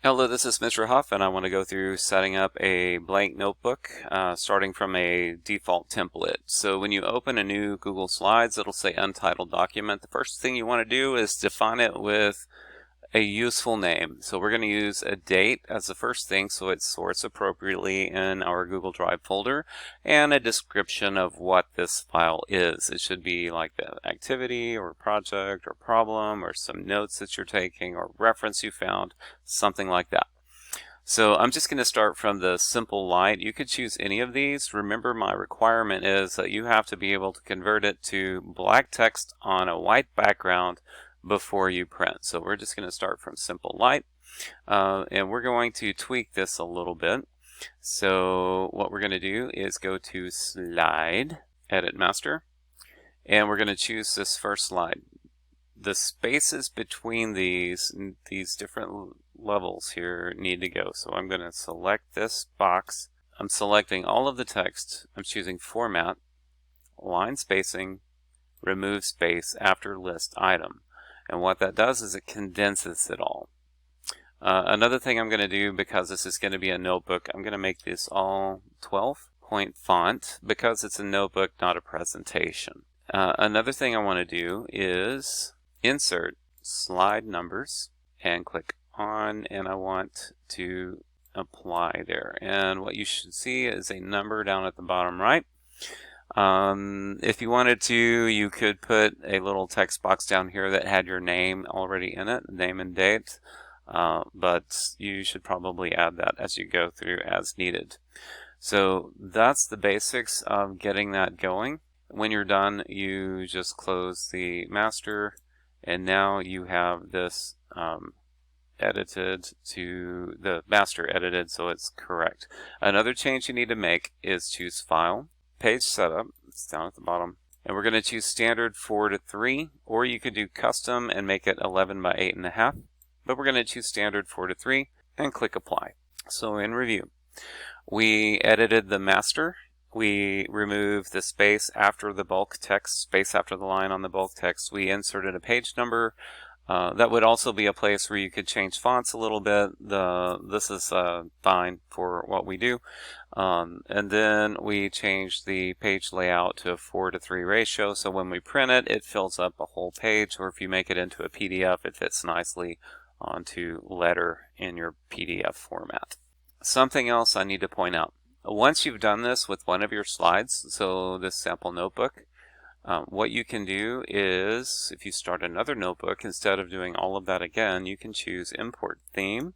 Hello, this is Mr. Huff, and I want to go through setting up a blank notebook, starting from a default template. So when you open a new Google Slides, it'll say Untitled Document. The first thing you want to do is define it with a useful name. So we're going to use a date as the first thing so it sorts appropriately in our Google Drive folder, and a description of what this file is. It should be like the activity or project or problem or some notes that you're taking or reference you found, something like that. So I'm just going to start from the simple light. You could choose any of these. Remember, my requirement is that you have to be able to convert it to black text on a white background before you print. So we're just going to start from simple light, and we're going to tweak this a little bit. So what we're going to do is go to Slide, Edit Master, and we're going to choose this first slide. The spaces between these different levels here need to go. So I'm going to select this box. I'm selecting all of the text. I'm choosing Format, Line Spacing, Remove Space after List Item. And what that does is it condenses it all. Another thing I'm going to do, because this is going to be a notebook, I'm going to make this all 12-point font because it's a notebook, not a presentation. Another thing I want to do is insert slide numbers and click on, and I want to apply there. And what you should see is a number down at the bottom right. If you wanted to, you could put a little text box down here that had your name already in it, name and date, but you should probably add that as you go through as needed. So that's the basics of getting that going. When you're done, you just close the master, and now you have this edited to the master edited so it's correct. Another change you need to make is choose File, Page Setup, it's down at the bottom, and we're going to choose Standard 4:3, or you could do Custom and make it 11 by 8.5, but we're going to choose Standard 4:3 and click Apply. So in review, we edited the master, we removed the space after the bulk text, space after the line on the bulk text, we inserted a page number. That would also be a place where you could change fonts a little bit. This is fine for what we do. And then we changed the page layout to a 4:3 ratio, so when we print it, it fills up a whole page, or if you make it into a PDF, it fits nicely onto letter in your PDF format. Something else I need to point out. Once you've done this with one of your slides, so this sample notebook, what you can do is, if you start another notebook, instead of doing all of that again, you can choose Import Theme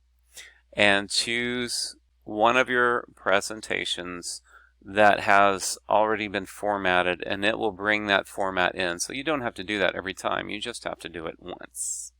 and choose one of your presentations that has already been formatted, and it will bring that format in. So you don't have to do that every time, you just have to do it once.